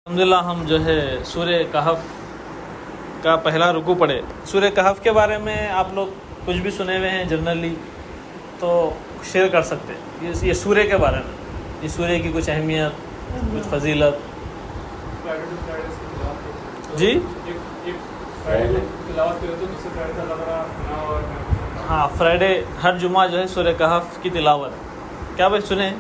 الحمدللہ ہم جو ہے سورہ کہف کا پہلا رکوع پڑھے. سورہ کہف کے بارے میں آپ لوگ کچھ بھی سنے ہوئے ہیں جنرلی تو شیئر کر سکتے ہیں یہ سورہ کے بارے میں, اس سورہ کی کچھ اہمیت, کچھ فضیلت. جی ہاں, فرائیڈے ہر جمعہ جو ہے سورہ کہف کی تلاوت. کیا بھائی سنیں؟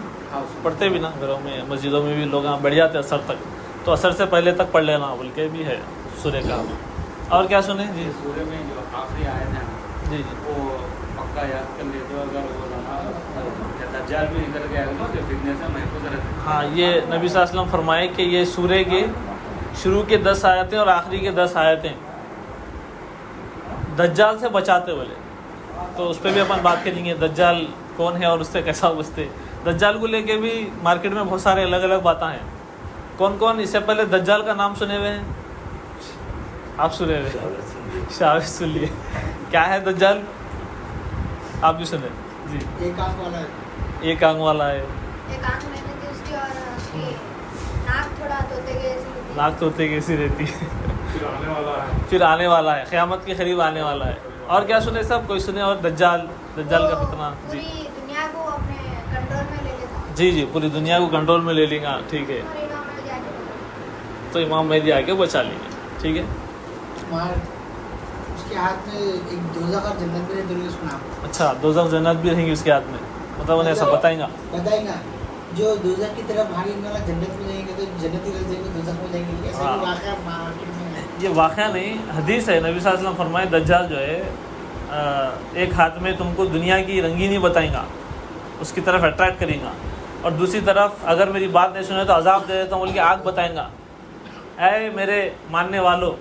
پڑھتے بھی نا گھروں میں, مسجدوں میں بھی لوگ بیٹھ جاتے ہیں اثر تک, تو اثر سے پہلے تک پڑھ لینا بول کے بھی ہے سورہ کہف. اور کیا سنیں؟ جی سورہ میں جو آخری آیت ہے جی جی وہ پکا یاد کر لیتے ہو, اگر وہ دجال بھی نکل گیا تو فتنے سے محفوظ رہتے. ہاں, یہ نبی صلی اللہ علیہ وسلم فرمائے کہ یہ سورہ کے شروع کے 10 آیتیں اور آخری کے 10 آیتیں دجال سے بچاتے بولے. تو اس پہ بھی اپن بات کریں گے, دجال کون ہے اور اس سے کیسا بچتے. دجال کو لے کے بھی مارکیٹ میں بہت سارے الگ الگ باتیں ہیں. کون کون اس سے پہلے دجال کا نام سنے ہوئے ہیں؟ آپ سنے ہوئے؟ شاوش سن لیے. کیا ہے دجال؟ آپ بھی سنیں. جی ایک آنکھ والا ہے, ایک آنکھ والا ہے, ایک آنکھ میں نے تھی اس کی, اور ناک تھوڑا طوطے کے جیسی ہوتی ہے. ناک طوطے کیسی رہتی ہے. پھر آنے والا ہے, قیامت کے قریب آنے والا ہے. اور کیا سنے سب؟ کوئی سنے اور؟ دجال کا فتنہ. جی پوری دنیا کو اپنے کنٹرول میں لے لیتا. جی جی پوری دنیا کو کنٹرول میں لے لیں گا. ٹھیک ہے, اور امام مہدی آ کے تو امام مہدی آ کے بچا لیں گے. ٹھیک ہے. وہاں اس کے ہاتھ میں ایک دوزخ اور جنت میں دل سنا. اچھا, دوزخ جنت بھی رہیں گی اس کے ہاتھ میں, مطلب انہیں ایسا بتائیں گا. بتائیں گا جو دوزخ کی طرف بھاگیں گے جنت میں جائیں گے تو جنت کی طرف جائیں گے دوزخ میں جائیں گے. ایسا کوئی واقعہ مارکیٹ میں ہے؟ یہ واقعہ نہیں, حدیث ہے. نبی صلی اللہ علیہ وسلم فرمائے دجال جو ہے ایک ہاتھ میں تم کو دنیا کی رنگینی بتائیں گا, اس کی طرف اٹریکٹ کریں گا, اور دوسری طرف اگر میری بات نہیں سنے تو عذاب دے دیتا ہوں بول کے آگ بتائیں گا. اے میرے ماننے والوں,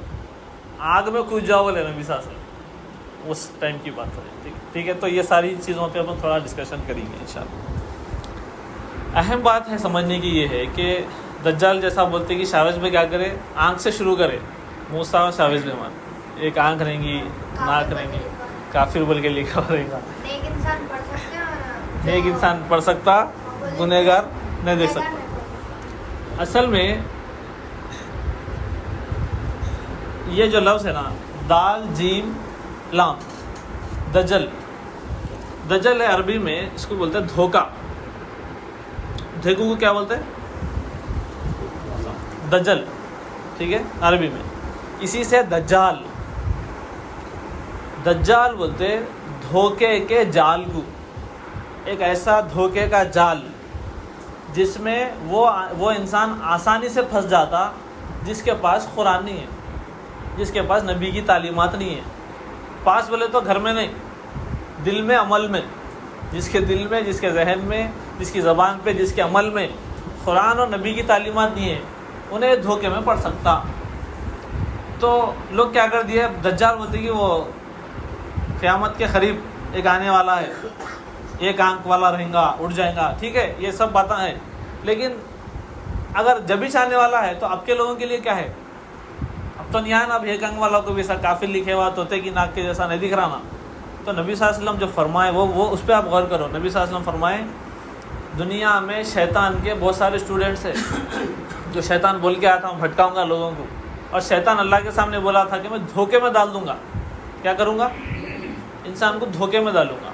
آگ میں کود جاؤ بولے نبی صلی اللہ علیہ وسلم. اس ٹائم کی بات ہے. ٹھیک ہے, تو یہ ساری چیزوں پہ ہم تھوڑا ڈسکشن کریں گے انشاءاللہ. اہم بات ہے سمجھنے کی یہ ہے کہ دجال جیسا بولتے کہ شاوش میں کیا کرے, آنکھ سے شروع کرے. موسیٰ اور شاوش میں مان, ایک آنکھ رہیں گی, ناک رہیں گی, کافر بول کے لکھا رہے گا. نیک انسان پڑھ سکتے ہیں اور نیک انسان پڑھ سکتا, گنہگار نہیں دیکھ سکتا. اصل میں یہ جو لفظ ہے نا, دال جیم لام, دجل. دجل ہے عربی میں, اس کو بولتے ہیں دھوکہ. دھوکے کو کیا بولتے ہیں؟ دجل. ٹھیک ہے, عربی میں اسی سے دجال. دجال بولتے دھوکے کے جال کو, ایک ایسا دھوکے کا جال جس میں وہ انسان آسانی سے پھنس جاتا جس کے پاس قرآن نہیں ہے, جس کے پاس نبی کی تعلیمات نہیں ہے. پاس بولے تو گھر میں نہیں, دل میں, عمل میں. جس کے دل میں, جس کے ذہن میں, جس کی زبان پہ, جس کے عمل میں قرآن اور نبی کی تعلیمات نہیں ہے, انہیں دھوکے میں پڑ سکتا. تو لوگ کیا کر دیے, دجال بولتے کہ وہ قیامت کے قریب ایک آنے والا ہے, ایک آنکھ والا رہیں گا, اٹھ جائیں گا. ٹھیک ہے, یہ سب باتیں ہیں. لیکن اگر جب ہی چاہنے والا ہے تو اب کے لوگوں کے لیے کیا ہے؟ اب تو نہیں ہے نا, اب ایک آنکھ والا کو بھی ایسا کافر لکھے ہوا طوطے کی ناک کے جیسا نہیں دکھ رہا نا. تو نبی صلی اللہ علیہ وسلم جو فرمائے وہ اس پہ آپ غور کرو. نبی صلی اللہ علیہ وسلم فرمائے دنیا میں شیطان کے بہت سارے اسٹوڈنٹس ہیں جو شیطان بول کے آیا تھا میں بھٹکاؤں گا لوگوں کو, اور شیطان اللہ کے سامنے بولا تھا کہ میں دھوکے میں ڈال دوں گا. کیا کروں گا؟ انسان کو دھوکے میں ڈالوں گا.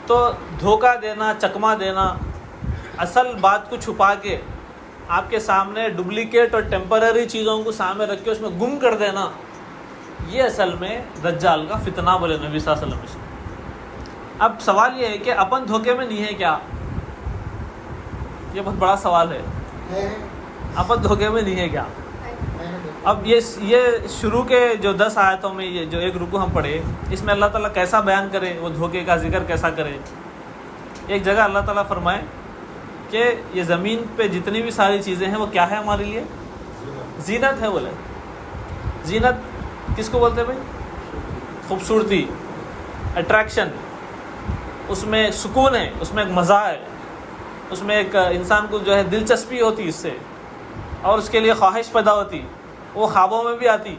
تو دھوکہ دینا, چکما دینا, اصل بات کو چھپا کے آپ کے سامنے ڈپلیکیٹ اور ٹیمپرری چیزوں کو سامنے رکھ کے اس میں گم کر دینا, یہ اصل میں دجال کا فتنہ بولے نبی صلی اللہ علیہ وسلم. اب سوال یہ ہے کہ اپن دھوکے میں نہیں ہے کیا؟ یہ بہت بڑا سوال ہے. اپن دھوکے میں نہیں ہے کیا؟ اب یہ شروع کے جو 10 آیتوں میں یہ جو ایک رکوع ہم پڑھے, اس میں اللہ تعالیٰ کیسا بیان کرے, وہ دھوکے کا ذکر کیسا کرے. ایک جگہ اللہ تعالیٰ فرمائے کہ یہ زمین پہ جتنی بھی ساری چیزیں ہیں وہ کیا ہے ہمارے لیے؟ زینت ہے. بولے زینت کس کو بولتے ہیں بھائی؟ خوبصورتی, اٹریکشن, اس میں سکون ہے, اس میں ایک مزہ ہے, اس میں ایک انسان کو جو ہے دلچسپی ہوتی اس سے, اور اس کے لیے خواہش پیدا ہوتی, وہ خوابوں میں بھی آتی.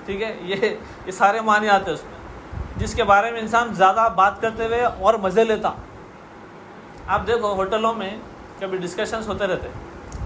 ٹھیک ہے, یہ سارے معنی آتے اس میں, جس کے بارے میں انسان زیادہ بات کرتے ہوئے اور مزے لیتا. آپ دیکھو ہوٹلوں میں کبھی ڈسکشنز ہوتے رہتے,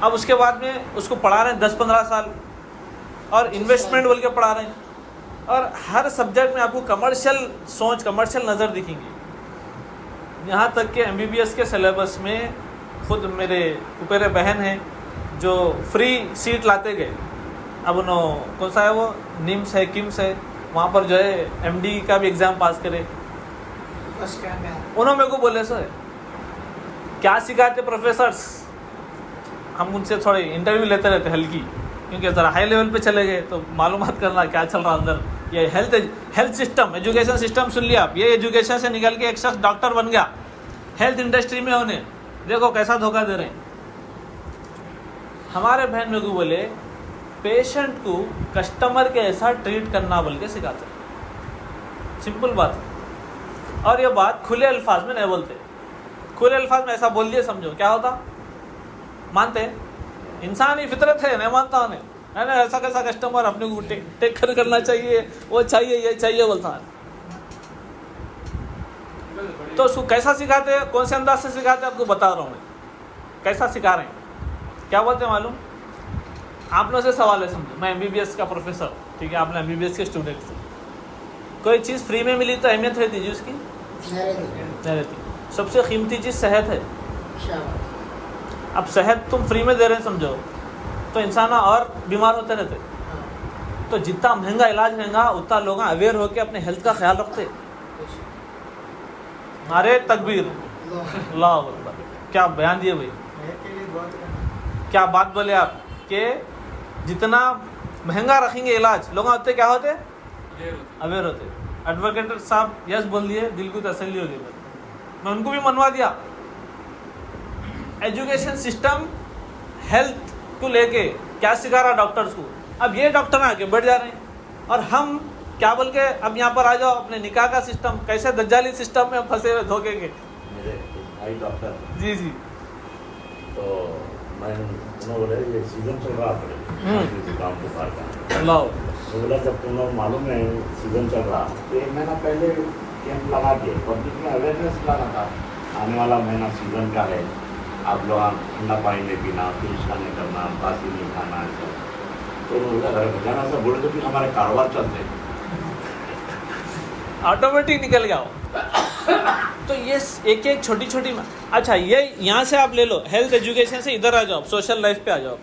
اب اس کے بعد میں اس کو پڑھا رہے ہیں 10-15 سال اور انویسٹمنٹ بول کے پڑھا رہے ہیں، اور ہر سبجیکٹ میں آپ کو کمرشل سوچ، کمرشل نظر دکھیں گی. یہاں تک کہ MBBS کے سلیبس میں خود میرے پپیرے بہن ہیں جو فری سیٹ لاتے گئے. اب انہوں کون سا ہے وہ نیمس ہے کمس ہے، وہاں پر جو ہے MD کا بھی ایگزام پاس کرے. فرسٹ رینک ہے. انہوں میرے کو بولے سر کیا سکھاتے پروفیسرس. ہم ان سے تھوڑے انٹرویو لیتے رہتے ہلکی، کیونکہ ذرا ہائی لیول پہ چلے گئے تو معلومات کرنا کیا چل رہا اندر. یہ ہیلتھ سسٹم، ایجوکیشن سسٹم سن لیا آپ. یہ ایجوکیشن سے نکل کے ایک شخص ڈاکٹر بن گیا، ہیلتھ انڈسٹری میں انہیں دیکھو کیسا دھوکہ دے رہے ہیں. ہمارے بہن میرے کو بولے پیشنٹ کو کسٹمر کے ایسا ٹریٹ کرنا بول کے سکھاتے. سمپل بات ہے. اور یہ بات کھلے الفاظ میں نہیں بولتے. کھلے الفاظ میں ایسا بول دیے سمجھو کیا ہوتا، مانتے؟ انسانی فطرت ہے، نہیں مانتا انہیں. نہیں ایسا کیسا کسٹمر اپنے کو ٹیک کیئر کرنا چاہیے، وہ چاہیے یہ چاہیے بولتا ہے. تو اس کو کیسا سکھاتے ہیں، کون سے انداز سے سکھاتے ہیں آپ کو بتا رہا ہوں میں کیسا سکھا رہے ہیں. کیا بولتے ہیں معلوم؟ آپ نے سے سوال ہے سمجھو میں MBBS کا پروفیسر، ٹھیک ہے، آپ نے MBBS کے اسٹوڈنٹ سے کوئی چیز فری میں ملی تو اہمیت رہتی جی اس کی نہیں رہتی. سب سے قیمتی چیز صحت ہے. اب صحت تم فری میں دے رہے ہیں سمجھو تو انسان اور بیمار ہوتے رہتے. تو جتنا مہنگا علاج مہنگا اتنا لوگ اویئر ہو کے اپنے ہیلتھ کا خیال رکھتے. ارے تکبیر، اللہ اکبر، کیا بیان دیے بھائی، کیا بات بولے آپ کہ جتنا مہنگا رکھیں گے علاج لوگ اتنے کیا ہوتے اویئر ہوتے. ایڈوکیٹ صاحب یس بول دیے، دل کو تسلی ہو گئی. میں ان کو بھی منوا دیا. ایجوکیشن سسٹم ہیلتھ کو لے کے کیا سکھا رہا ڈاکٹرز کو. اب یہ ڈاکٹر آ کے بیٹھ جا رہے ہیں اور ہم کیا بول کے اب یہاں پر آ جاؤ اپنے نکاح کا سسٹم کیسے دجالی سسٹم میں پھنسے ہوئے دھوکے کے. میرے بھائی ڈاکٹر جی جی تو میں انہوں بولے یہ سیزن چل رہا ہے کام بخار کا. اللہ بولا جب تم لوگ معلوم ہے سیزن چل رہا تو ایک مہینہ پہلے کیمپ لگا کے پبلک میں اویئرنیس لانا تھا. آنے والا مہینہ سیزن کا ہے، آپ لوگ ٹھنڈا پانی نہیں پینا، فریج کا نہیں کرنا، باسی نہیں کھانا. تو جانا سا بولے تو پھر ہمارے کاروبار چلتے آٹومیٹک نکل گیا ہو. تو یہ ایک ایک چھوٹی چھوٹی اچھا یہ یہاں سے آپ لے لو ہیلتھ ایجوکیشن سے ادھر آ جاؤ سوشل لائف پہ آ جاؤ.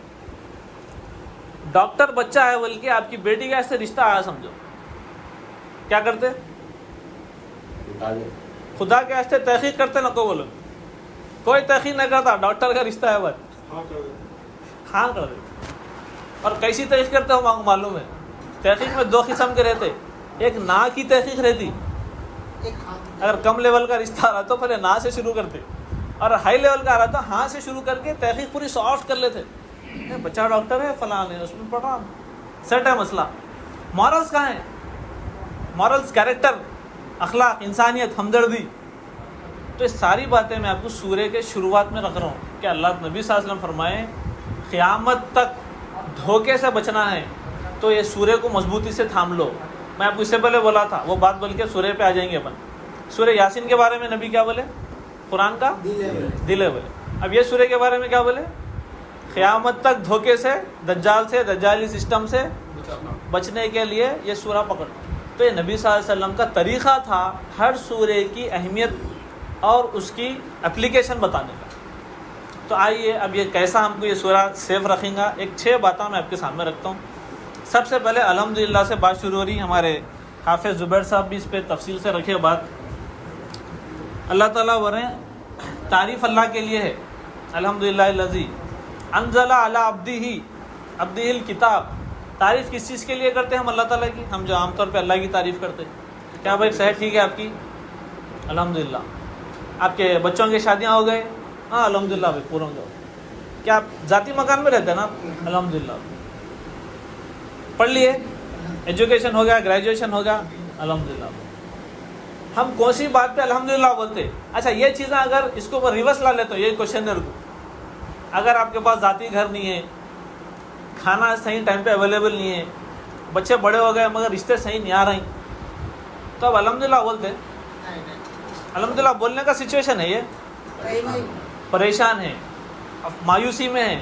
ڈاکٹر بچہ ہے بول کے آپ کی بیٹی کا ایسے رشتہ آیا سمجھو کیا کرتے خدا کے واسطے تحقیق کرتے نہ کو بولو. کوئی تحقیق نہیں کرتا، ڈاکٹر کا رشتہ ہے بس ہاں کر دے. اور کیسی تحقیق کرتے ہو مانگ معلوم ہے. تحقیق میں دو قسم کے رہتے، ایک نا کی تحقیق رہتی. اگر کم لیول کا رشتہ آ رہا تو پہلے نا سے شروع کرتے، اور ہائی لیول کا آ رہا تو ہاں سے شروع کر کے تحقیق پوری سافٹ کر لیتے. بچہ ڈاکٹر ہے فلاں ہے اس میں پڑھ رہا سیٹ ہے مسئلہ. مورلس کہاں ہیں؟ مورلس کیریکٹر، اخلاق، انسانیت، ہمدردی. تو یہ ساری باتیں میں آپ کو سورہ کے شروعات میں رکھ رہا ہوں کہ اللہ نبی صلی اللہ علیہ وسلم فرمائے قیامت تک دھوکے سے بچنا ہے تو یہ سورہ کو مضبوطی سے تھام لو. میں آپ کو اس سے پہلے بولا تھا وہ بات بول کے سورہ پہ آ جائیں گے اپن. سورہ یاسین کے بارے میں نبی کیا بولے؟ قرآن کا دل ہے بولے. اب یہ سورہ کے بارے میں کیا بولے؟ قیامت تک دھوکے سے، دجال سے، دجالی سسٹم سے بچنے کے لیے یہ سورہ پکڑ. تو یہ نبی صلی اللہ علیہ وسلم کا طریقہ تھا ہر سورہ کی اہمیت اور اس کی اپلیکیشن بتانے کا. تو آئیے اب یہ کیسا ہم کو یہ سورہ سیف رکھیں گا. ایک 6 باتیں میں آپ کے سامنے رکھتا ہوں. سب سے پہلے الحمدللہ سے بات شروع ہو رہی. ہمارے حافظ زبیر صاحب بھی اس پہ تفصیل سے رکھے بات. اللہ تعالیٰ وریں تعریف اللہ کے لیے ہے. الحمدللہ الذی انزل علی عبدہ الکتاب. تعریف کس چیز کے لیے کرتے ہیں ہم اللہ تعالیٰ کی؟ ہم جو عام طور پہ اللہ کی تعریف کرتے ہیں. کیا بھائی صحت ٹھیک ہے آپ کی؟ الحمدللہ. آپ کے بچوں کی شادیاں ہو گئے؟ ہاں الحمدللہ بھائی پورا ہو گیا. کیا آپ ذاتی مکان میں رہتے ہیں نا؟ الحمدللہ. پڑھ لیے، ایجوکیشن ہو گیا، گریجویشن ہو گیا، الحمدللہ. ہم کون سی بات پہ الحمدللہ بولتے؟ اچھا یہ چیزیں اگر اس کو ریورس لا لیتے ہو یہ کوشچنر کو، اگر آپ کے پاس ذاتی گھر نہیں ہے، کھانا صحیح ٹائم پہ اویلیبل نہیں ہے، بچے بڑے ہو گئے مگر رشتے صحیح نہیں آ رہے ہیں، تو اب الحمدللہ بولتے؟ الحمدللہ بولنے کا سچویشن ہے یہ. پریشان ہیں، مایوسی میں ہیں،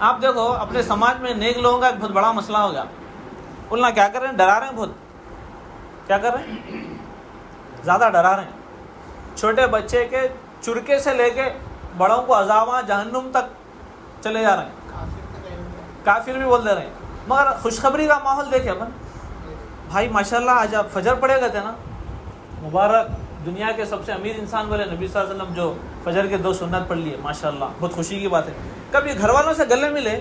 آپ دیکھو اپنے سماج میں نیک لوگوں کا ایک بہت بڑا مسئلہ ہو گیا. اللہ کیا کر رہے ہیں؟ ڈرا رہے ہیں بہت. کیا کر رہے ہیں؟ زیادہ ڈرا رہے ہیں. چھوٹے بچے کے چرکے سے لے کے بڑوں کو عذاباں جہنم تک چلے جا رہے ہیں. کافر بھی بول دے رہے ہیں. مگر خوشخبری کا ماحول دیکھیں اپن بھائی ماشاءاللہ. آج آپ فجر پڑھے گئے تھے نا, مبارک, دنیا کے سب سے امیر انسان بولے نبی صلی اللہ علیہ وسلم جو فجر کے 2 سنت پڑھ لیے, ماشاءاللہ بہت خوشی کی بات ہے. کبھی گھر والوں سے گلے ملے,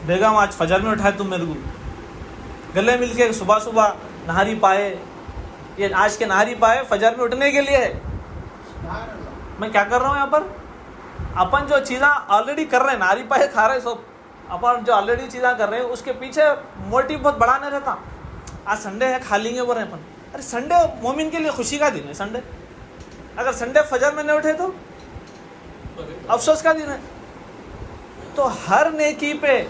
بیگم آج فجر میں اٹھائے تم میرے کو, گلے مل کے صبح صبح نہاری پائے, یہ آج کے نہاری پائے فجر میں اٹھنے کے لیے ہے. میں کیا کر رہا ہوں یہاں پر؟ اپن جو چیزیں آلریڈی کر رہے ہیں, نہاری پائے کھا رہے سب, اپن جو آلریڈی چیزیں کر رہے ہیں اس کے پیچھے موٹیو بہت بڑا نہیں رہتا. آج سنڈے ہے, کھا لیں گے بول رہے ہیں اپن. ارے سنڈے مومن کے لیے خوشی کا دن ہے. سنڈے اگر سنڈے فجر میں نہیں اٹھے تو افسوس کا دن ہے. تو ہر نیکی پہ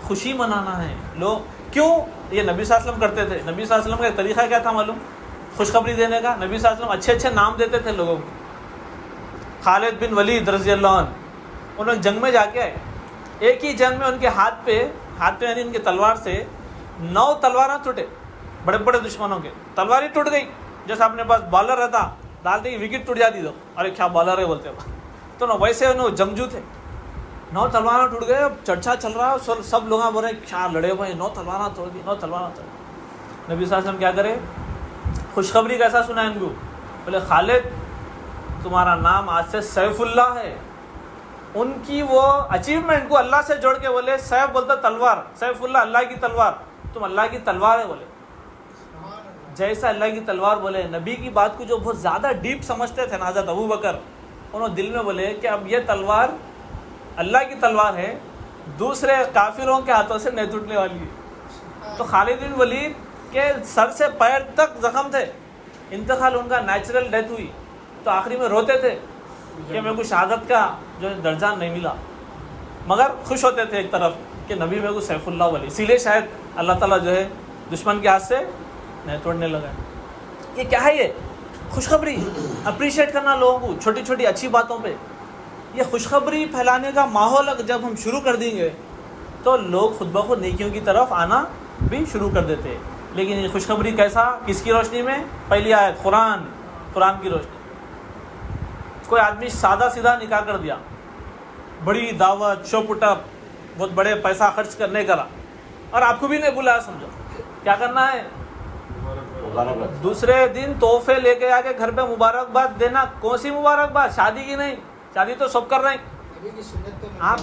خوشی منانا ہے. لوگ کیوں یہ نبی صلی اللہ علیہ وسلم کرتے تھے. نبی صلی اللہ علیہ وسلم کا ایک طریقہ کیا تھا معلوم؟ خوشخبری دینے کا. نبی صلی اللہ علیہ وسلم اچھے اچھے نام دیتے تھے لوگوں کو. خالد بن ولید رضی اللہ عنہ, انہوں نے جنگ میں جا کے آئے. ایک ہی جنگ میں ان کے ہاتھ پہ یعنی ان کے تلوار سے 9 تلواراں ٹوٹے. بڑے بڑے دشمنوں کے تلوار ہی ٹوٹ گئی. جیسے اپنے پاس بالر رہتا, ڈالتے ہی وکٹ ٹوٹ جاتی. تو ارے کیا بالر ہے بولتے. تو نا ویسے انہوں جنگجو تھے. 9 تلواراں ٹوٹ گئے. اب چرچا چل رہا ہے, سب لوگ بول رہے ہیں کیا لڑے بھائی, 9 تلواراں توڑ دی, 9 تلواراں توڑ دی. نبی صلی اللہ علیہ وسلم کیا کرے؟ خوشخبری کیسا سنا ان کو؟ بولے خالد تمہارا نام آج سے سیف اللہ ہے. ان کی وہ اچیومنٹ کو اللہ سے جوڑ کے بولے سیف بولتا تلوار, سیف اللہ اللہ کی تلوار, تم اللہ کی تلوار ہے بولے. جیسا اللہ کی تلوار بولے. نبی کی بات کو جو بہت زیادہ ڈیپ سمجھتے تھے نا حضرت ابو بکر, انہوں دل میں بولے کہ اب یہ تلوار اللہ کی تلوار ہے, دوسرے کافروں کے ہاتھوں سے نہیں ٹوٹنے والی ہے. تو خالد بن ولید کے سر سے پیر تک زخم تھے, انتقال ان کا نیچرل ڈیتھ ہوئی. تو آخری میں روتے تھے کہ میرے کو شہادت کا جو درجہ نہیں ملا, مگر خوش ہوتے تھے ایک طرف کہ نبی میرے کو سیف اللہ ولی, اسی لیے شاید اللہ تعالیٰ جو ہے دشمن کے ہاتھ سے نہیں توڑنے لگا. یہ کیا ہے؟ یہ خوشخبری. اپریشیٹ کرنا لوگوں کو چھوٹی چھوٹی اچھی باتوں پہ. یہ خوشخبری پھیلانے کا ماحول جب ہم شروع کر دیں گے تو لوگ خود بخود نیکیوں کی طرف آنا بھی شروع کر دیتے ہیں. لیکن یہ خوشخبری کیسا, کس کی روشنی میں؟ پہلی آیت قرآن کی روشنی. کوئی آدمی سادہ سیدھا نکاح کر دیا, بڑی دعوت شو پٹ اپ, بہت بڑے پیسہ خرچ کرنے کرا, اور آپ کو بھی نہیں بلایا. سمجھو کیا کرنا ہے؟ دوسرے دن تحفے لے کے آ کے گھر پہ مبارکباد دینا. کون سی مبارکباد؟ شادی کی نہیں, شادی تو سب کر رہے ہیں. آپ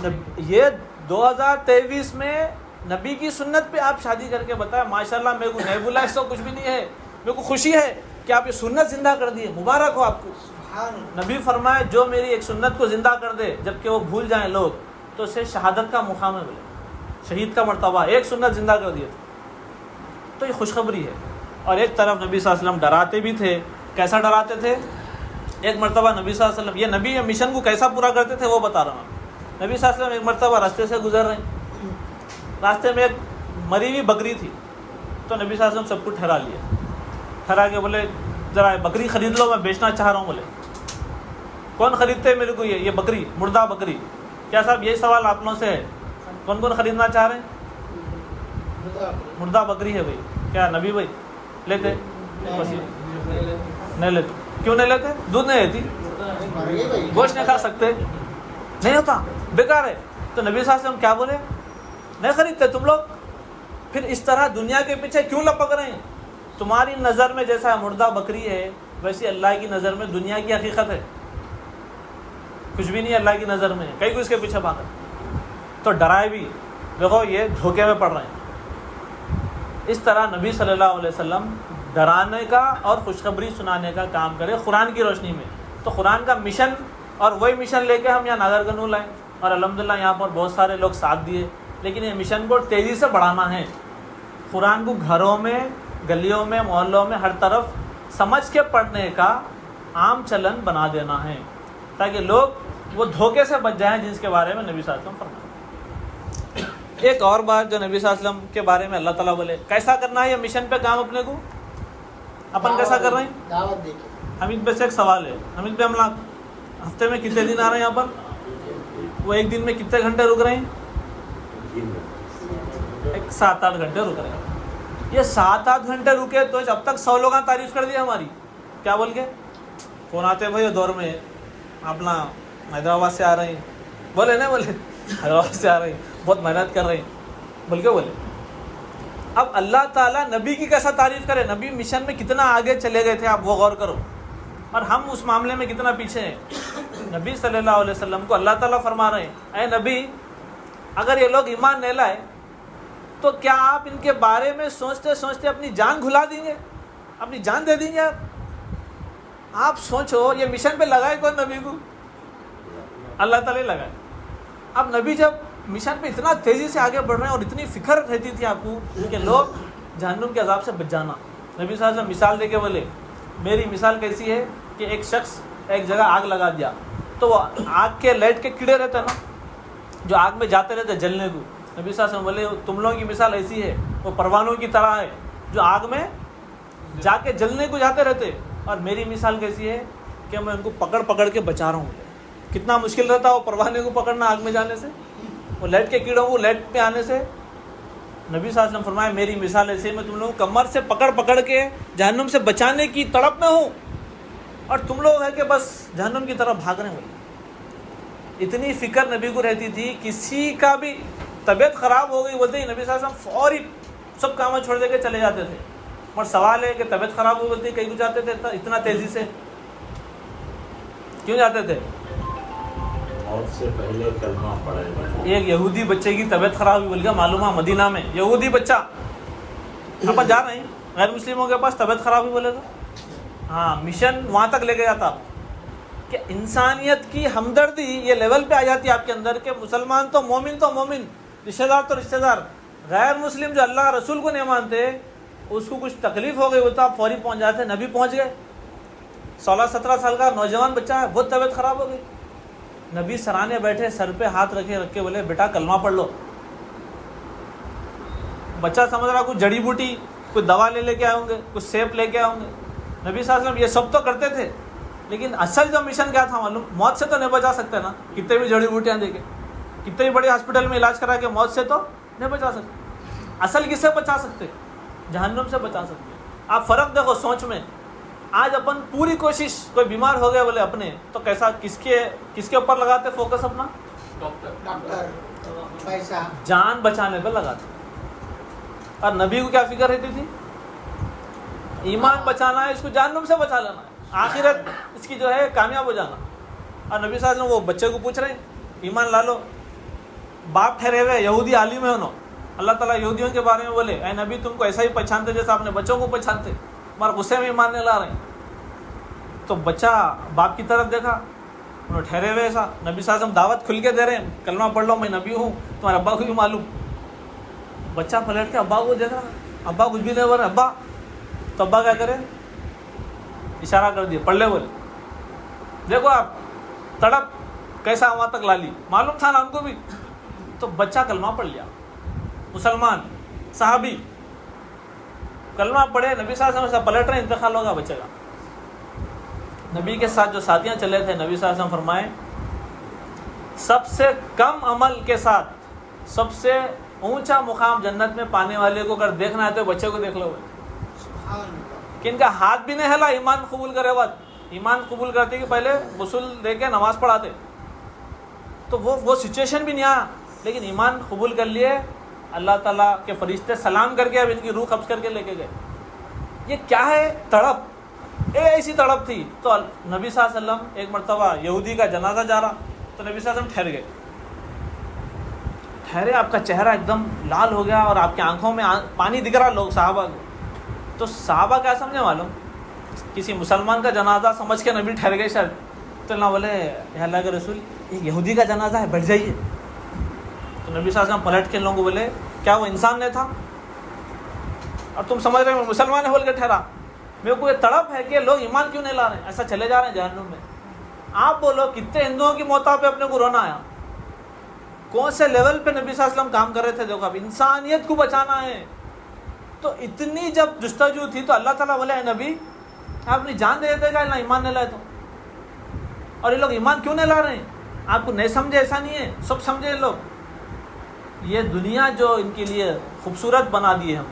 یہ 2023 میں نبی کی سنت پہ آپ شادی کر کے بتائیں ماشاءاللہ میرے کو نہیں بلایا تو کچھ بھی نہیں ہے, میرے کو خوشی ہے کہ آپ یہ سنت زندہ کر دیے, مبارک ہو آپ کو. نبی فرمائے جو میری ایک سنت کو زندہ کر دے جبکہ وہ بھول جائیں لوگ تو اسے شہادت کا مقام ہے. بولے شہید کا مرتبہ, ایک سنت زندہ کر دیے تو یہ خوشخبری ہے. اور ایک طرف نبی صلی اللہ علیہ وسلم ڈراتے بھی تھے. کیسا ڈراتے تھے؟ ایک مرتبہ نبی صلی اللہ علیہ وسلم, یہ نبی مشن کو کیسا پورا کرتے تھے وہ بتا رہا ہوں. نبی صلی اللہ علیہ وسلم ایک مرتبہ راستے سے گزر رہے ہیں, راستے میں ایک مری ہوئی بکری تھی. تو نبی صلی اللہ علیہ وسلم سب کو ٹھہرا لیا, ٹھہرا کے بولے ذرا بکری خرید لو, میں بیچنا چاہ رہا ہوں. بولے کون خریدتے میرے کو یہ بکری, مردہ بکری؟ کیا صاحب یہی سوال آپ لوگوں سے ہے, کون کون خریدنا چاہ رہے ہیں؟ مردہ بکری ہے بھائی. کیا نبی بھائی لیتے؟ نہیں لیتے. کیوں نہیں لیتے؟ دودھ نہیں دیتی, گوشت نہیں کھا سکتے, نہیں ہوتا, بیکار ہے. تو نبی صلی اللہ علیہ وسلم کیا بولے؟ نہیں خریدتے تم لوگ. پھر اس طرح دنیا کے پیچھے کیوں لپک رہے ہیں؟ تمہاری نظر میں جیسا مردہ بکری ہے ویسی اللہ کی نظر میں دنیا کی حقیقت ہے. کچھ بھی نہیں اللہ کی نظر میں, کئی کو اس کے پیچھے بھاگا. تو ڈرائے بھی, دیکھو یہ دھوکے میں پڑ رہے ہیں. اس طرح نبی صلی اللہ علیہ وسلم ڈرانے کا اور خوشخبری سنانے کا کام کرے قرآن کی روشنی میں. تو قرآن کا مشن اور وہی مشن لے کے ہم یہاں ناگر گنو لائیں, اور الحمدللہ یہاں پر بہت سارے لوگ ساتھ دیے. لیکن یہ مشن کو تیزی سے بڑھانا ہے. قرآن کو گھروں میں, گلیوں میں, محلوں میں, ہر طرف سمجھ کے پڑھنے کا عام چلن بنا دینا ہے تاکہ لوگ وہ دھوکے سے بچ جائیں جس کے بارے میں نبی صلی اللہ علیہ وسلم فرمایا. ایک اور بات جو نبی صلی اللہ علیہ وسلم کے بارے میں اللہ تعالیٰ بولے کیسا کرنا ہے یہ مشن پہ کام اپنے کو, اپن کیسا کر رہے ہیں؟ دعوت دے کے. حمید پہ سے ایک سوال ہے, حمید پہ ہم لوگ ہفتے میں کتنے دن آ رہے ہیں یہاں پر؟ وہ ایک دن میں کتنے گھنٹے رک رہے ہیں؟ 7-8 گھنٹے رک رہے ہیں. یہ 7-8 گھنٹے رکے تو اب تک 100 لوگوں تعریف کر دی ہماری. کیا بول کے کون آتے ہیں بھائی دور میں اپنا حیدرآباد سے آ رہے ہیں, بولے نا بولے حیدرآباد سے آ رہے ہیں, بہت محنت کر رہے ہیں بول کے بولے. اب اللہ تعالیٰ نبی کی کیسا تعریف کرے؟ نبی مشن میں کتنا آگے چلے گئے تھے, آپ وہ غور کرو, اور ہم اس معاملے میں کتنا پیچھے ہیں. نبی صلی اللہ علیہ وسلم کو اللہ تعالیٰ فرما رہے ہیں, اے نبی اگر یہ لوگ ایمان نہیں لائے تو کیا آپ ان کے بارے میں سوچتے سوچتے اپنی جان گھلا دیں گے, اپنی جان دے دیں گے؟ آپ سوچو, یہ مشن پہ لگائے کون نبی کو؟ اللہ تعالیٰ لگائے. اب نبی جب مشن پہ اتنا تیزی سے آگے بڑھ رہے ہیں اور اتنی فکر رہتی تھی آپ کو کہ لوگ جہنم کے عذاب سے بچ جانا, نبی صلی اللہ علیہ وسلم مثال دے کے بولے میری مثال کیسی ہے کہ ایک شخص ایک جگہ آگ لگا دیا تو وہ آگ کے لائٹ کے کیڑے رہتے ہیں نا جو آگ میں جاتے رہتے جلنے کو, نبی صلی اللہ علیہ وسلم بولے تم لوگوں کی مثال ایسی ہے, وہ پروانوں کی طرح ہے جو آگ میں جا کے جلنے کو جاتے رہتے, اور میری مثال کیسی ہے کہ میں ان کو پکڑ پکڑ کے بچا رہا ہوں. کتنا مشکل رہتا وہ پروانے کو پکڑنا آگ میں جانے سے, وہ لائٹ کے کیڑوں کو لائٹ پہ آنے سے. نبی صلی اللہ علیہ وسلم فرمایا میری مثال ایسے میں تم لوگوں کمر سے پکڑ پکڑ کے جہنم سے بچانے کی تڑپ میں ہوں, اور تم لوگ ہے کہ بس جہنم کی طرف بھاگ رہے ہیں. اتنی فکر نبی کو رہتی تھی, کسی کا بھی طبیعت خراب ہو گئی بولتے ہی نبی صلی اللہ علیہ وسلم فوری سب کام چھوڑ دے کے چلے جاتے تھے. اور سوال ہے کہ طبیعت خراب ہو بولتے کہیں کو جاتے تھے اتنا تیزی سے کیوں جاتے تھے؟ موت سے پہلے کلمہ پڑھے. ایک یہودی بچے کی طبیعت خراب ہوئی بول گیا معلوم ہے مدینہ میں یہودی بچہ, اپن جا رہے ہیں غیر مسلموں کے پاس طبیعت خراب ہوئی بولے تو ہاں مشن وہاں تک لے کے جاتا کہ انسانیت کی ہمدردی یہ لیول پہ آ جاتی ہے آپ کے اندر کہ مسلمان تو مومن, رشتہ دار تو رشتہ دار, غیر مسلم جو اللہ رسول کو نہیں مانتے اس کو کچھ تکلیف ہو گئی ہوتا آپ فوری پہنچ جاتے. نبی پہنچ گئے, 16-17 سال کا نوجوان بچہ ہے, بہت طبیعت خراب ہو گئی. نبی سرانے بیٹھے, سر پہ ہاتھ رکھ کے بولے بیٹا کلمہ پڑھ لو. بچہ سمجھ رہا کچھ جڑی بوٹی کوئی دوا لے کے آئے ہوں گے, کچھ سیب لے کے آئے ہوں گے. نبی صلی اللہ علیہ وسلم یہ سب تو کرتے تھے لیکن اصل جو مشن کیا تھا معلوم؟ موت سے تو نہیں بچا سکتے نا, کتنے بھی جڑی بوٹیاں دے کے کتنے بھی بڑے ہاسپٹل میں علاج کرا کے موت سے تو نہیں بچا سکتے. اصل کس سے بچا سکتے؟ جہنم سے بچا سکتے. آپ فرق دیکھو سوچ میں. آج اپن پوری کوشش, کوئی بیمار ہو گیا بولے اپنے تو کیسا کس کے اوپر لگاتے فوکس اپنا؟ ڈاکٹر پیسہ جان بچانے پہ لگاتے. اور نبی کو کیا فکر رہتی تھی؟ ایمان بچانا ہے, اس کو جہنم سے بچا لینا ہے, آخرت اس کی جو ہے کامیاب ہو جانا. اور نبی صلی اللہ علیہ وسلم وہ بچے کو پوچھ رہے ہیں ایمان لا لو, باپ ٹھہرے ہوئے یہودی عالم ہے انہوں, اللہ تعالیٰ یہودیوں کے بارے میں بولے اے نبی تم کو ایسا ہی پہچانتے جیسا اپنے بچوں کو پہچانتے, مگر غصے میں ایمان نہیں لا رہے ہیں. تو بچہ باپ کی طرف دیکھا, انہوں ٹھہرے ہوئے ایسا. نبی صلی اللہ علیہ وسلم دعوت کھل کے دے رہے ہیں کلمہ پڑھ لو میں نبی ہوں, تمہارے ابا کو بھی معلوم. بچہ پلٹ کے ابا کو دیکھ رہا, ابا کچھ بھی نہیں بول رہے. ابا تو ابا کیا کرے, اشارہ کر دیا پڑھ لے بولے. دیکھو آپ تڑپ کیسا وہاں تک لا لی, معلوم تھا نا ان کو بھی. تو بچہ کلمہ پڑھ لیا, مسلمان صحابی کلمہ پڑھے. نبی صلی اللہ علیہ وسلم پلٹ رہے انتقال ہوگا بچے کا. نبی کے ساتھ جو ساتھیاں چلے تھے نبی صلی اللہ علیہ وسلم فرمائے سب سے کم عمل کے ساتھ سب سے اونچا مقام جنت میں پانے والے کو اگر دیکھنا ہے تو بچے کو دیکھ لو. کہ ان کا ہاتھ بھی نہیں ہلا ایمان قبول کرے بعد. ایمان قبول کرتے کہ پہلے غسل دے کے نماز پڑھاتے تو وہ سچویشن بھی نہیں آیا, لیکن ایمان قبول کر لیے. اللہ تعالیٰ کے فرشتے سلام کر کے اب ان کی روح قبض کر کے لے کے گئے. یہ کیا ہے؟ تڑپ, ایسی تڑپ تھی. تو نبی صلی اللہ علیہ وسلم ایک مرتبہ یہودی کا جنازہ جا رہا تو نبی صلی اللہ علیہ وسلم ٹھہر گئے. ٹھہرے, آپ کا چہرہ ایک دم لال ہو گیا اور آپ کی آنکھوں میں پانی دکھ رہا لوگ صحابہ کو. تو صحابہ کیا سمجھے معلوم؟ کسی مسلمان کا جنازہ سمجھ کے نبی ٹھہر گئے شاید. تو اللہ بولے یا اللہ کے رسول ایک یہودی کا جنازہ ہے بیٹھ جائیے. تو نبی صلی اللہ علیہ وسلم پلٹ کے لوگوں کو بولے کیا وہ انسان نہیں تھا اور تم سمجھ رہے ہیں مسلمان ہے بول کے ٹھہرا؟ میرے کو یہ تڑپ ہے کہ لوگ ایمان کیوں نہیں لا رہے ہیں, ایسا چلے جا رہے ہیں جہنم میں. آپ بولو کتنے ہندوؤں کی موت پہ اپنے کو رونا آیا, کون سے لیول پہ نبی صلی اللہ علیہ وسلم کام کر رہے تھے. دیکھو اب انسانیت کو بچانا ہے تو اتنی جب جستجو تھی تو اللہ تعالیٰ بولے اے نبی آپ اپنی جان دے دیتے گا اللہ ایمان نہیں لائے تو. اور یہ لوگ ایمان کیوں نہیں لا رہے ہیں؟ آپ کو نہیں سمجھے ایسا نہیں ہے، سب سمجھے لوگ. یہ دنیا جو ان کے لیے خوبصورت بنا دی ہم،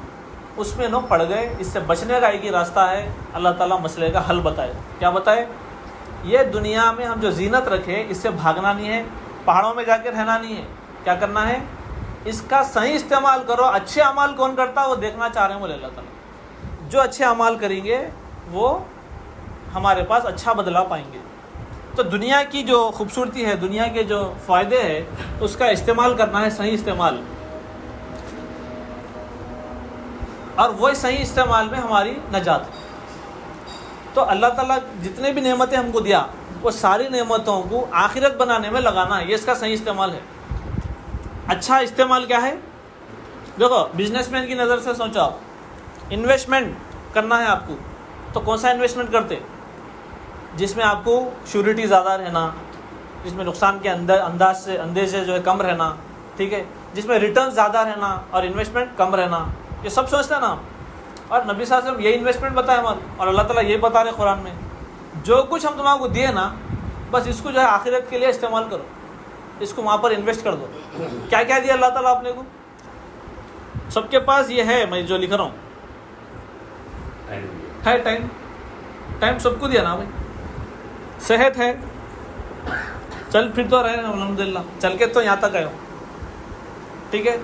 اس میں لوگ پڑ گئے. اس سے بچنے کا ایک ہی راستہ ہے، اللہ تعالیٰ مسئلے کا حل بتائے. کیا بتائے؟ یہ دنیا میں ہم جو زینت رکھے اس سے بھاگنا نہیں ہے، پہاڑوں میں جا کے رہنا نہیں ہے. کیا کرنا ہے؟ اس کا صحیح استعمال کرو. اچھے اعمال کون کرتا ہے وہ دیکھنا چاہ رہے ہیں بولے اللہ تعالیٰ. جو اچھے اعمال کریں گے وہ ہمارے پاس اچھا بدلا پائیں گے. تو دنیا کی جو خوبصورتی ہے، دنیا کے جو فائدے ہیں، اس کا استعمال کرنا ہے، صحیح استعمال. اور وہی صحیح استعمال میں ہماری نجات ہے. تو اللہ تعالیٰ جتنے بھی نعمتیں ہم کو دیا، وہ ساری نعمتوں کو آخرت بنانے میں لگانا ہے. یہ اس کا صحیح استعمال ہے. اچھا استعمال کیا ہے؟ دیکھو، بزنس مین کی نظر سے سوچا، انویسٹمنٹ کرنا ہے آپ کو، تو کون سا انویسٹمنٹ کرتے؟ جس میں آپ کو شیورٹی زیادہ رہنا، جس میں نقصان کے اندیشے جو ہے کم رہنا، ٹھیک ہے، جس میں ریٹرن زیادہ رہنا اور انویسٹمنٹ کم رہنا. یہ سب سوچتے ہیں نا. اور نبی صلی اللہ علیہ وسلم یہی انویسٹمنٹ بتایا ہمارے، اور اللہ تعالیٰ یہی بتا رہے قرآن میں، جو کچھ ہم تمہارے کو دیے نا، بس اس کو جو ہے آخرت کے لیے استعمال کرو، اس کو وہاں پر انویسٹ کر دو. کیا کیا دیا اللہ تعالیٰ اپنے کو؟ سب کے پاس یہ ہے، میں جو لکھ رہا ہوں ہے ٹائم. ٹائم سب کو دیا نا بھائی. صحت ہے، چل پھر تو رہے الحمدللہ، چل کے تو یہاں تک آئے ہو، ٹھیک ہے.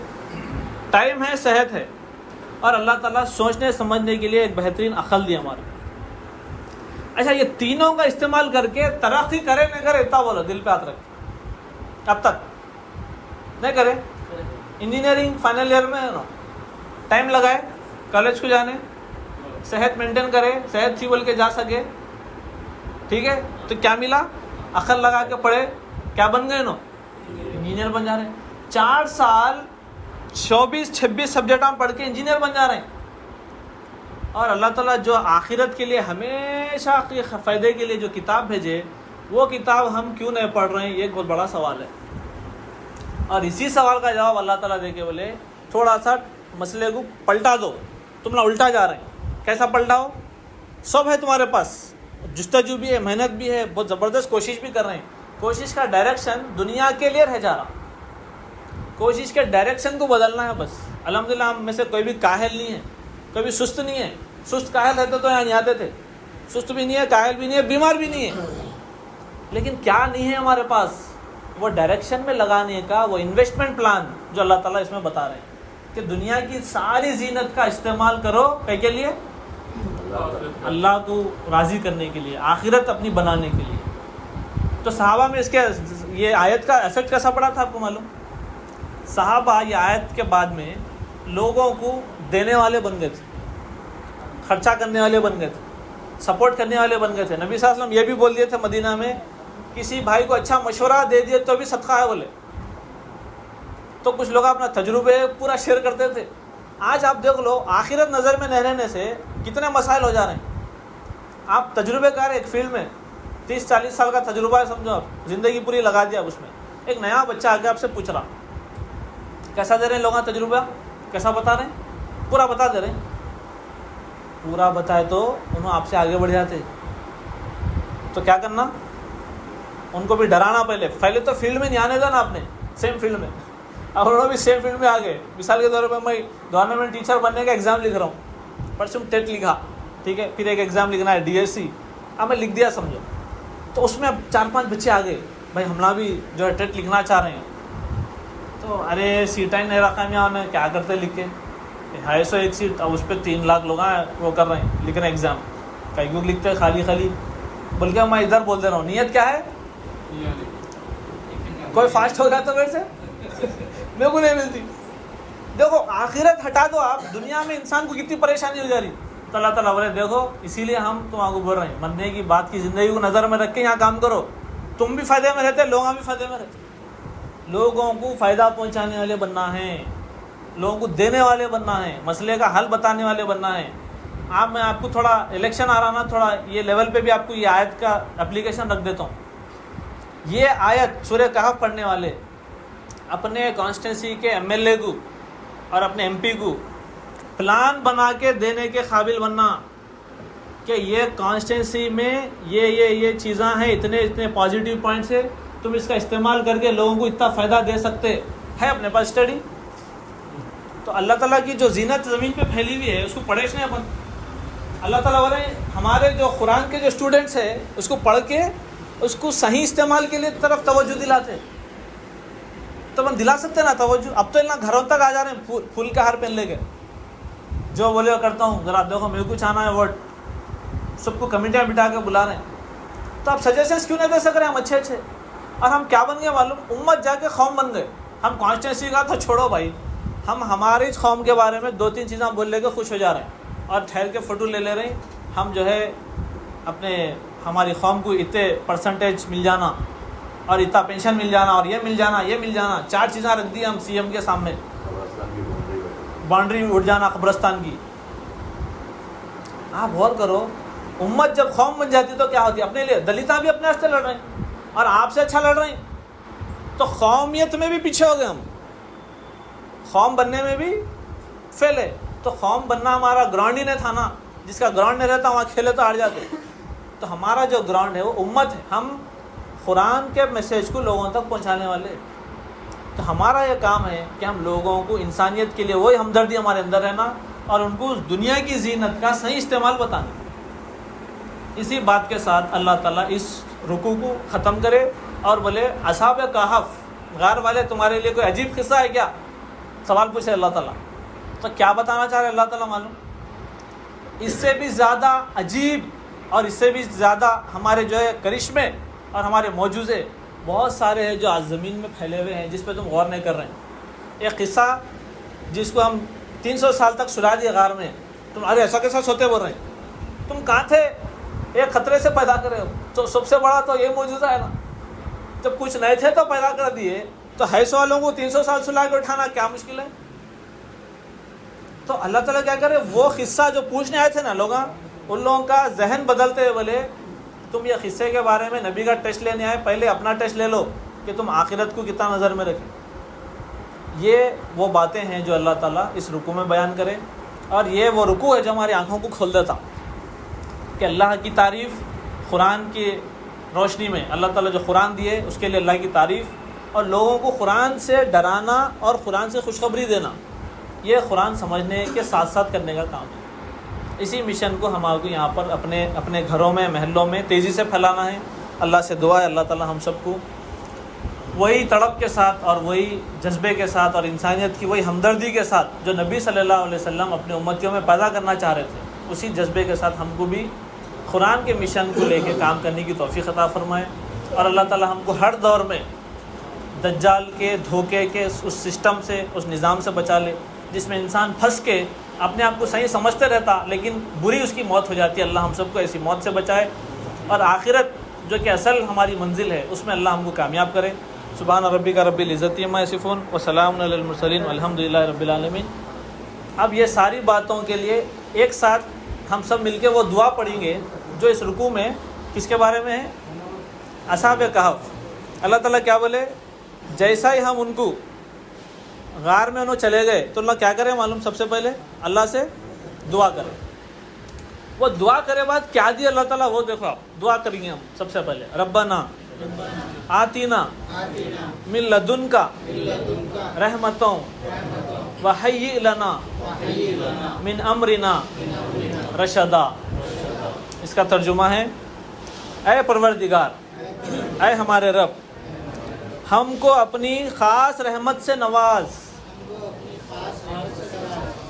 ٹائم ہے، صحت ہے، اور اللہ تعالیٰ سوچنے سمجھنے کے لیے ایک بہترین عقل دی ہمارے. اچھا، یہ تینوں کا استعمال کر کے ترقی کرے نہ کرے اتنا بولو، دل پہ ہاتھ رکھ. اب تک نہیں کرے. انجینئرنگ فائنل ایئر میں ٹائم لگائے کالج کو جانے، صحت مینٹین کرے، صحت تھی بول کے جا سکے، ٹھیک ہے. تو کیا ملا؟ عقل لگا کے پڑھے، کیا بن گئے انجینئر بن جا رہے ہیں. 4 سال 24-26 سبجیکٹ ہم پڑھ کے انجینئر بن جا رہے ہیں. اور اللہ تعالیٰ جو آخرت کے لیے ہمیشہ کے فائدے کے لیے جو کتاب بھیجے، وہ کتاب ہم کیوں نہیں پڑھ رہے ہیں؟ یہ ایک بہت بڑا سوال ہے. اور اسی سوال کا جواب اللہ تعالیٰ دے کے بولے تھوڑا سا مسئلے کو پلٹا دو، تم نہ الٹا جا رہے ہیں. کیسا پلٹاؤ؟ سب ہے تمہارے پاس، جستجو بھی ہے، محنت بھی ہے، بہت زبردست کوشش بھی کر رہے ہیں. کوشش کا ڈائریکشن دنیا کے لیے رہ جا رہا. کوشش کے ڈائریکشن کو بدلنا ہے بس. الحمدللہ ہم میں سے کوئی بھی کاہل نہیں ہے، کوئی بھی سست نہیں ہے. سست کاہل رہتے تو یہاں نہیں آتے تھے. سست بھی نہیں ہے، کاہل بھی نہیں ہے، بیمار بھی نہیں ہے. لیکن کیا نہیں ہے ہمارے پاس؟ وہ ڈائریکشن میں لگانے کا وہ انویسٹمنٹ پلان جو اللہ تعالیٰ اس میں بتا رہے ہیں کہ دنیا کی ساری زینت کا استعمال کرو. کئی کے لیے؟ اللہ کو راضی کرنے کے لیے، آخرت اپنی بنانے کے لیے. تو صحابہ میں اس کے یہ آیت کا ایفیکٹ کیسا پڑا تھا آپ کو معلوم؟ صحابہ یہ آیت کے بعد میں لوگوں کو دینے والے بن گئے تھے، خرچہ کرنے والے بن گئے تھے، سپورٹ کرنے والے بن گئے تھے. نبی صلی اللہ علیہ وسلم یہ بھی بول دیے تھے مدینہ میں، کسی بھائی کو اچھا مشورہ دے دیے تو بھی صدقہ ہے بولے. تو کچھ لوگ اپنا تجربے پورا شیئر کرتے تھے. آج آپ دیکھ لو، آخرت نظر میں نہ رہنے سے کتنے مسائل ہو جا رہے ہیں. آپ تجربے کار ایک فیلڈ میں 30-40 سال کا تجربہ ہے، سمجھو آپ زندگی پوری لگا دیا اس میں. ایک نیا بچہ آ کے آپ سے پوچھ رہا کیسا دے رہے ہیں لوگوں کا تجربہ، کیسا بتا رہے ہیں؟ پورا بتا دے رہے ہیں. پورا بتائے تو انہوں آپ سے آگے بڑھ جاتے. تو کیا کرنا؟ ان کو بھی ڈرانا. پہلے تو فیلڈ میں نہیں آنے دینا آپ نے، سیم فیلڈ میں. اب انہوں نے بھی سیم فیلڈ میں آ گئے. مثال کے طور پہ میں گورنمنٹ ٹیچر بننے کا ایگزام لکھ رہا ہوں، پرسوں ٹیٹ لکھا، ٹھیک ہے، پھر ایک ایگزام لکھنا ہے DSC. اب میں لکھ دیا سمجھو. تو اس میں اب 4-5 بچے آ گئے، بھائی ہم بھی جو ہے ٹیٹ لکھنا چاہ رہے ہیں. تو ارے سیٹیں نہیں رکھا ہے یہاں، کیا کرتے لکھ کے؟ 250 سیٹ، اب اس پہ 3 لاکھ لوگ ہیں، وہ کر رہے ہیں، لکھ رہے ہیں ایگزام. کئی لوگ لکھتے ہیں خالی. بلکہ میں ادھر بول دے رہا ہوں، نیت کیا ہے؟ کوئی فاسٹ ہو گیا تو میرے سے میرے کو نہیں ملتی. دیکھو آخرت ہٹا دو آپ، دنیا میں انسان کو کتنی پریشانی ہو جا رہی. تو اللہ تعالیٰ بولے دیکھو اسی لیے ہم تمہارے کو بول رہے ہیں، مرنے کی بات کی زندگی کو نظر میں رکھ کے یہاں کام کرو. تم بھی فائدے میں رہتے، لوگ بھی فائدے میں رہتے. لوگوں کو فائدہ پہنچانے والے بننا ہے، لوگوں کو دینے والے بننا ہے، مسئلے کا حل بتانے والے بننا ہے. میں آپ کو تھوڑا الیکشن آ رہا نا، تھوڑا یہ لیول پہ بھی آپ کو یہ آیت کا اپلیکیشن رکھ دیتا ہوں. یہ آیت سورہ کہف پڑھنے والے اپنے کانسٹیٹنسی کے MLA کو اور اپنے MP کو پلان بنا کے دینے کے قابل بننا کہ یہ کانسٹیٹنسی میں یہ چیزاں ہیں، اتنے پازیٹیو پوائنٹس ہے، تم اس کا استعمال کر کے لوگوں کو اتنا فائدہ دے سکتے ہے اپنے پاس اسٹڈی. تو اللہ تعالیٰ کی جو زینت زمین پہ پھیلی ہوئی ہے اس کو پڑھے نہیں اپن. اللہ تعالیٰ بولے ہمارے جو قرآن کے جو اسٹوڈنٹس ہیں اس کو پڑھ کے اس کو صحیح استعمال کے لیے طرف توجہ دلاتے. تو اپن دلا سکتے نا توجہ. اب تو اللہ گھروں تک آ جا رہے ہیں پھول کا ہار پہن لے کے, جو بولے وہ کرتا ہوں, ذرا دیکھو میرے کچھ آنا ہے ووٹ, سب کو کمیٹیاں بٹھا کے بلا رہے ہیں. تو آپ سجیشنس کیوں نہیں دے سک رہے ہم اچھے اچھے؟ اور ہم کیا بن گئے معلوم, امت جا کے قوم بن گئے. ہم کانسٹیٹنسی کا تو چھوڑو بھائی, ہم ہماری قوم کے بارے میں 2-3 چیزیں بول لے کے خوش ہو جا رہے ہیں اور ٹھہر کے فوٹو لے رہے ہیں. ہم جو ہے اپنے ہماری قوم کو اتنے پرسنٹیج مل جانا اور اتنا پینشن مل جانا اور یہ مل جانا یہ مل جانا, 4 چیزیں رکھ دی ہم سی ایم کے سامنے. باؤنڈری اٹھ جانا قبرستان کی. آپ غور کرو, امت جب قوم بن جاتی تو کیا ہوتی ہے؟ اپنے لیے دلتاں بھی اپنے واسطے لڑ رہے ہیں اور آپ سے اچھا لڑ رہے ہیں. تو قومیت میں بھی پیچھے ہو گئے ہم, قوم بننے میں بھی فیلے. تو قوم بننا ہمارا گراؤنڈ ہی نہیں تھا نا, جس کا گراؤنڈ نہیں رہتا وہاں کھیلے تو ہار جاتے. تو ہمارا جو گراؤنڈ ہے وہ امت ہے, ہم قرآن کے میسیج کو لوگوں تک پہنچانے والے. تو ہمارا یہ کام ہے کہ ہم لوگوں کو انسانیت کے لیے وہی ہمدردی ہمارے اندر رہنا اور ان کو اس دنیا کی زینت کا صحیح استعمال بتانا. اسی بات کے ساتھ اللہ تعالیٰ اس رکوع کو ختم کرے اور بولے اصحاب کہف غار والے تمہارے لیے کوئی عجیب قصہ ہے کیا؟ سوال پوچھے اللہ تعالیٰ. تو کیا بتانا چاہ رہے اللہ تعالیٰ معلوم؟ اس سے بھی زیادہ عجیب اور اس سے بھی زیادہ ہمارے جو ہے کرشمے اور ہمارے معجزے بہت سارے ہیں جو آج زمین میں پھیلے ہوئے ہیں, جس پہ تم غور نہیں کر رہے ہیں. ایک قصہ جس کو ہم 300 سال تک سلا دیے غار میں, تم ارے ایسا کیسا سوتے بول رہے ہیں, تم کہاں تھے؟ ایک خطرے سے پیدا کرے. تو سب سے بڑا تو یہ معجزہ ہے نا, جب کچھ نہیں تھے تو پیدا کر دیے. تو حیث والوں کو 300 سال سلا کے اٹھانا کیا مشکل ہے؟ تو اللہ تعالیٰ کیا کرے, وہ قصہ جو پوچھنے آئے تھے نا لوگ, ان لوگوں کا ذہن بدلتے ہوئے بولے تم یہ قصے کے بارے میں نبی کا ٹیسٹ لینے آئے, پہلے اپنا ٹیسٹ لے لو کہ تم آخرت کو کتنا نظر میں رکھے. یہ وہ باتیں ہیں جو اللہ تعالیٰ اس رکوع میں بیان کرے, اور یہ وہ رکوع ہے جو ہماری آنکھوں کو کھول دیتا کہ اللہ کی تعریف قرآن کی روشنی میں. اللہ تعالیٰ جو قرآن دیے اس کے لیے اللہ کی تعریف, اور لوگوں کو قرآن سے ڈرانا اور قرآن سے خوشخبری دینا, یہ قرآن سمجھنے کے ساتھ ساتھ کرنے کا کام ہے. اسی مشن کو ہمارے کو یہاں پر اپنے گھروں میں محلوں میں تیزی سے پھیلانا ہے. اللہ سے دعا ہے اللہ تعالیٰ ہم سب کو وہی تڑپ کے ساتھ اور وہی جذبے کے ساتھ اور انسانیت کی وہی ہمدردی کے ساتھ جو نبی صلی اللہ علیہ وسلم اپنے امتیوں میں پیدا کرنا چاہ رہے تھے, اسی جذبے کے ساتھ ہم کو بھی قرآن کے مشن کو لے کے کام کرنے کی توفیق عطا فرمائے. اور اللہ تعالیٰ ہم کو ہر دور میں دجال کے دھوکے کے اس سسٹم سے, اس نظام سے بچا لے جس میں انسان پھنس کے اپنے آپ کو صحیح سمجھتے رہتا لیکن بری اس کی موت ہو جاتی ہے. اللہ ہم سب کو ایسی موت سے بچائے, اور آخرت جو کہ اصل ہماری منزل ہے اس میں اللہ ہم کو کامیاب کرے. سبحان ربک رب العزت عما یصفون وسلام علی المرسلین والحمد للہ رب العالمین. اب یہ ساری باتوں کے لیے ایک ساتھ ہم سب مل کے وہ دعا پڑھیں گے جو اس رکوع میں کس کے بارے میں ہے؟ اصحاب کہف. اللہ تعالیٰ کیا بولے, جیسا ہی ہم ان کو غار میں انہوں چلے گئے تو اللہ کیا کرے معلوم؟ سب سے پہلے اللہ سے دعا کرے. وہ دعا کرے بعد کیا دی اللہ تعالیٰ وہ دیکھو, آپ دعا کریں گے ہم سب سے پہلے ربنا آتینا من لدنکا رحمتوں وحیئ لنا من امرنا رشدا. اس کا ترجمہ ہے, اے پروردگار, اے ہمارے رب, ہم کو اپنی خاص رحمت سے نواز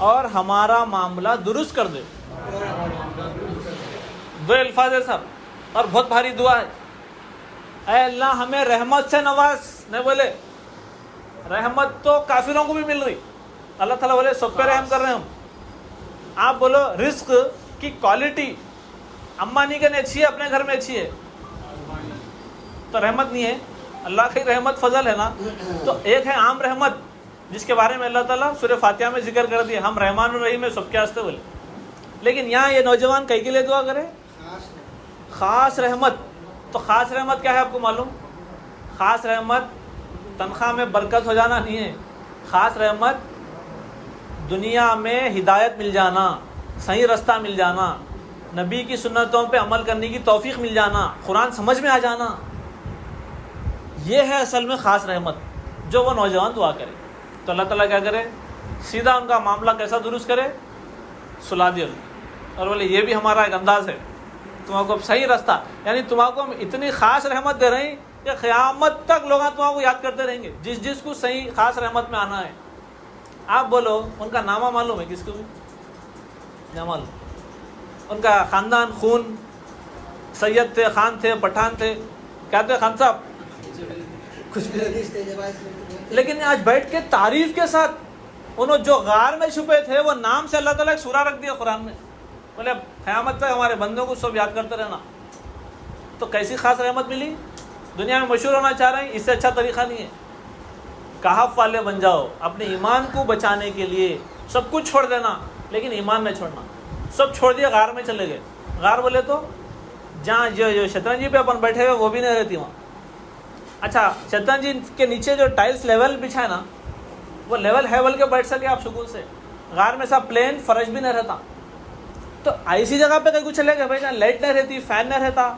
اور ہمارا معاملہ درست کر دے. دو الفاظ ہے صاحب اور بہت بھاری دعا ہے. اے اللہ ہمیں رحمت سے نواز. نہیں بولے رحمت تو کافروں کو بھی مل رہی, اللہ تعالیٰ بولے سب پہ رحم کر رہے ہیں ہم. آپ بولو رزق کی کوالٹی امانی کے نے اچھی ہے, اپنے گھر میں اچھی ہے, تو رحمت نہیں ہے, اللہ کی رحمت فضل ہے نا. تو ایک ہے عام رحمت جس کے بارے میں اللہ تعالیٰ سورہ فاتحہ میں ذکر کر دیا, ہم رحمان الرحیم ہے سب کے واسطے بولے. لیکن یہاں یہ نوجوان کئی کے لیے دعا کرے, خاص رحمت. تو خاص رحمت کیا ہے آپ کو معلوم؟ خاص رحمت تنخواہ میں برکت ہو جانا نہیں ہے. خاص رحمت دنیا میں ہدایت مل جانا, صحیح رستہ مل جانا, نبی کی سنتوں پہ عمل کرنے کی توفیق مل جانا, قرآن سمجھ میں آ جانا. یہ ہے اصل میں خاص رحمت جو وہ نوجوان دعا کرے تو اللہ تعالیٰ کیا کرے, سیدھا ان کا معاملہ کیسا درست کرے, سلا دیا. اور بولے یہ بھی ہمارا ایک انداز ہے, تمہارے کو صحیح راستہ, یعنی تمہارے کو ہم اتنی خاص رحمت دے رہے ہیں کہ قیامت تک لوگ تمہارے کو یاد کرتے رہیں گے جس کو صحیح خاص رحمت میں آنا ہے. آپ بولو ان کا نامہ معلوم ہے کس کو بھی نہ معلوم, ان کا خاندان خون, سید تھے, خان تھے, پٹھان تھے, کیا تھے خان صاحب, کچھ بھی حدیث تھے جب لیکن آج بیٹھ کے تعریف کے ساتھ انہوں جو غار میں چھپے تھے وہ نام سے اللہ تعالیٰ ایک سورہ رکھ دیا قرآن میں, بولے قیامت تک ہمارے بندوں کو سب یاد کرتے رہنا. تو کیسی خاص رحمت ملی, دنیا میں مشہور ہونا چاہ رہے ہیں, اس سے اچھا طریقہ نہیں ہے. کہف والے بن جاؤ, اپنے ایمان کو بچانے کے لیے سب کچھ چھوڑ دینا لیکن ایمان نہیں چھوڑنا. سب چھوڑ دیا, غار میں چلے گئے. غار بولے تو جہاں جو شطرنجی پہ اپن بیٹھے ہوئے وہ بھی نہیں رہتی وہاں. اچھا شطرنجی کے نیچے جو ٹائلس لیول بچھا ہے نا, وہ لیول ہے بول کے بیٹھ سکے آپ سکون سے. غار میں سب پلین, فرش بھی نہیں رہتا. تو ایسی جگہ پہ کہیں کچھ چلے گئے بھائی جہاں لائٹ نہیں رہتی, فین نہیں رہتا,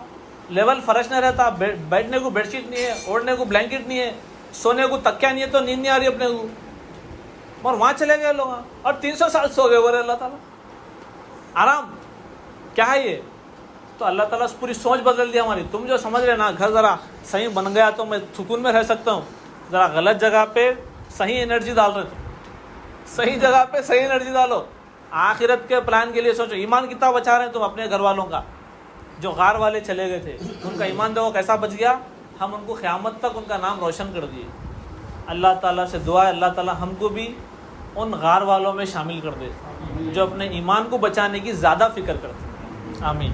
لیول فرش نہیں رہتا, بیٹھنے کو بیڈ شیٹ نہیں ہے, اوڑھنے کو بلینکٹ نہیں ہے, سونے کو تکیا نہیں ہے تو نیند نہیں آ رہی اپنے کو, اور وہاں چلے گئے لوگ اور 300 سال سو گئے بولے اللہ تعالیٰ آرام. کیا ہے یہ؟ تو اللہ تعالیٰ پوری سوچ بدل دی ہماری. تم جو سمجھ رہے نا گھر ذرا صحیح بن گیا تو میں سکون میں رہ سکتا ہوں, ذرا غلط جگہ پہ صحیح انرجی ڈال رہے, تو صحیح جگہ پہ صحیح انرجی ڈالو. آخرت کے پلان کے لیے سوچو. ایمان کتنا بچا رہے ہیں تم اپنے گھر والوں کا. جو غار والے چلے گئے تھے ان کا ایمان دیکھو کیسا بچ گیا, ہم ان کو قیامت تک ان کا نام روشن کر دیے. اللہ تعالیٰ سے دعا ہے اللہ تعالیٰ ہم کو بھی ان غار والوں میں شامل کر دے جو اپنے ایمان کو بچانے کی زیادہ فکر کرتے ہیں. آمین.